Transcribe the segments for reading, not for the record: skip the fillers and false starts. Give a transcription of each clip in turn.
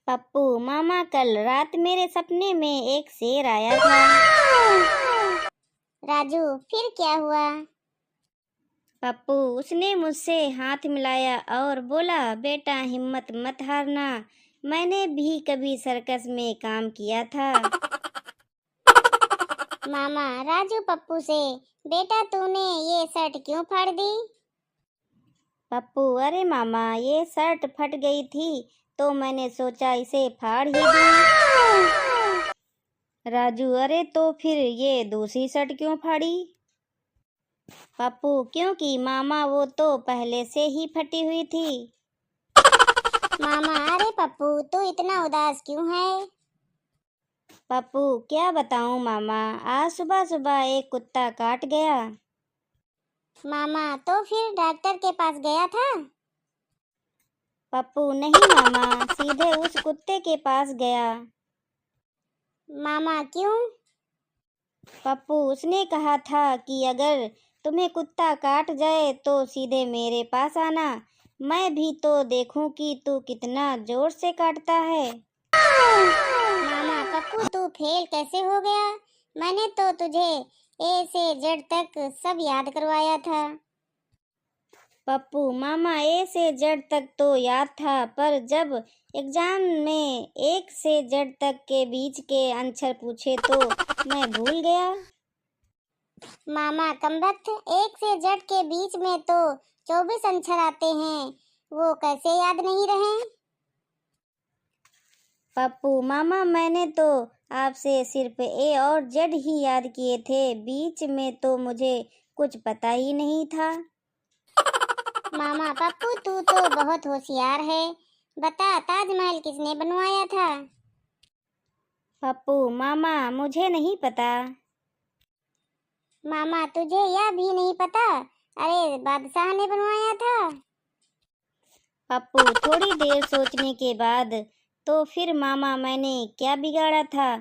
पप्पू मामा, कल रात मेरे सपने में एक शेर आया था। राजू, फिर क्या हुआ? पप्पू, उसने मुझसे हाथ मिलाया और बोला, बेटा हिम्मत मत हारना, मैंने भी कभी सर्कस में काम किया था। मामा राजू पप्पू से, बेटा तूने ये शर्ट क्यों फाड़ दी? पप्पू, अरे मामा, ये शर्ट फट गई थी तो मैंने सोचा इसे फाड़ ही दूं। राजू, अरे तो फिर ये दूसरी शर्ट क्यों फाड़ी? पप्पू, क्योंकि मामा वो तो पहले से ही फटी हुई थी। मामा, अरे पप्पू तू इतना उदास क्यों है? पप्पू, क्या बताऊं मामा, आज सुबह सुबह एक कुत्ता काट गया। मामा, तो फिर डॉक्टर के पास गया था? पप्पू, नहीं मामा, सीधे उस कुत्ते के पास गया। मामा, क्यों? पप्पू, उसने कहा था कि अगर तुम्हें कुत्ता काट जाए तो सीधे मेरे पास आना, मैं भी तो देखूं कि तू कितना जोर से काटता है। मामा पप्पू, तू फेल कैसे हो गया? मैंने तो तुझे ए से जेड तक सब याद करवाया था। पप्पू, मामा, ए से जेड तक तो याद था, पर जब एग्जाम में एक से जेड तक के बीच के अक्षर पूछे तो मैं भूल गया। मामा कमबख्त, एक से जेड के बीच में तो 24 अक्षर आते हैं, वो कैसे याद नहीं रहे? पप्पू, मामा, मैंने तो आपसे सिर्फ ए और जेड ही याद किए थे, बीच में तो मुझे कुछ पता ही नहीं था। मामा पप्पू, तू तो बहुत होशियार है। बता, ताजमहल किसने बनवाया था? पप्पू, मामा, मुझे नहीं पता। मामा, तुझे यह भी नहीं पता? अरे बादशाह ने बनवाया था। पप्पू, थोड़ी देर सोचने के बाद, तो फिर मामा मैंने क्या बिगाड़ा था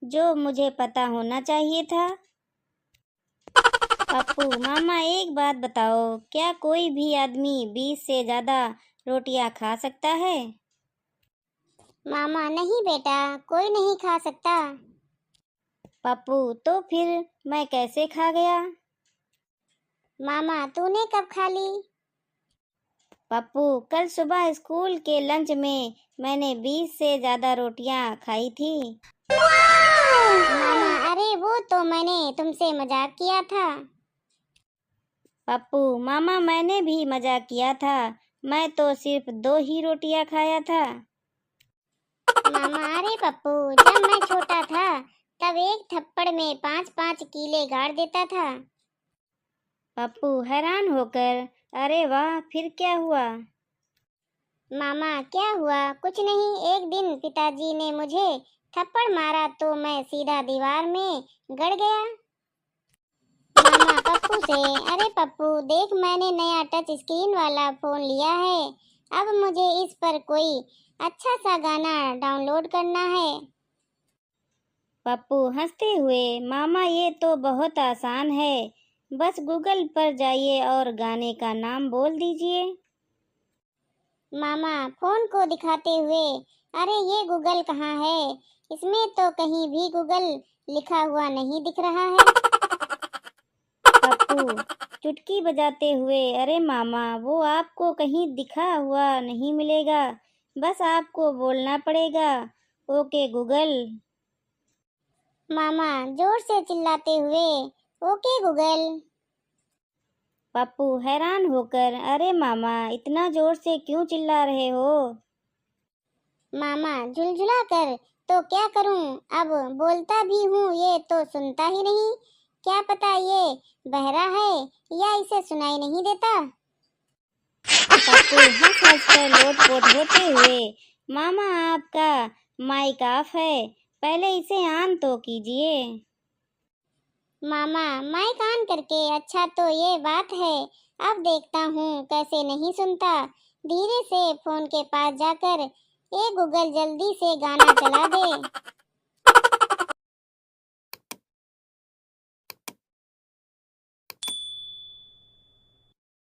जो मुझे पता होना चाहिए था? पप्पू, मामा, एक बात बताओ, क्या कोई भी आदमी 20 से ज्यादा रोटियां खा सकता है? मामा, नहीं बेटा, कोई नहीं खा सकता। पप्पू, तो फिर मैं कैसे खा गया? मामा, तूने कब खा ली? पप्पू, कल सुबह स्कूल के लंच में मैंने 20 से ज्यादा रोटियां खाई थी। मामा, अरे वो तो मैंने तुमसे मजाक किया था। पप्पू, मामा, मैंने भी मजाक किया था, मैं तो सिर्फ 2 ही रोटियां खाया था। मामा, अरे पप्पू, जब मैं छोटा था तब एक थप्पड़ में 5-5 कीले गाड़ देता था। पप्पू, हैरान होकर, अरे वाह, फिर क्या हुआ? मामा, क्या हुआ? कुछ नहीं, एक दिन पिताजी ने मुझे थप्पड़ मारा तो मैं सीधा दीवार में गड़ गया। मामा पप्पू से, अरे पप्पू देख, मैंने नया टच स्क्रीन वाला फोन लिया है, अब मुझे इस पर कोई अच्छा सा गाना डाउनलोड करना है। पप्पू हंसते हुए, मामा ये तो बहुत आसान है, बस गूगल पर जाइए और गाने का नाम बोल दीजिए। मामा फोन को दिखाते हुए, अरे ये गूगल कहाँ है? इसमें तो कहीं भी गूगल लिखा हुआ नहीं दिख रहा है। पप्पू चुटकी बजाते हुए, अरे मामा, वो आपको कहीं दिखा हुआ नहीं मिलेगा, बस आपको बोलना पड़ेगा, ओके गूगल। मामा जोर से चिल्लाते हुए, ओके गूगल। पप्पू हैरान होकर, अरे मामा, इतना जोर से क्यों चिल्ला रहे हो? मामा झुलझुला कर, तो क्या करूं, अब बोलता भी हूँ ये तो सुनता ही नहीं, क्या पता ये बहरा है या इसे सुनाई नहीं देता। पप्पू हंस हंस कर लोटपोट होते हुए, मामा आपका माइक ऑफ है, पहले इसे ऑन तो कीजिए। मामा माइक ऑन करके, अच्छा तो ये बात है, अब देखता हूँ कैसे नहीं सुनता। धीरे से फोन के पास जाकर, ए गूगल जल्दी से गाना चला दे।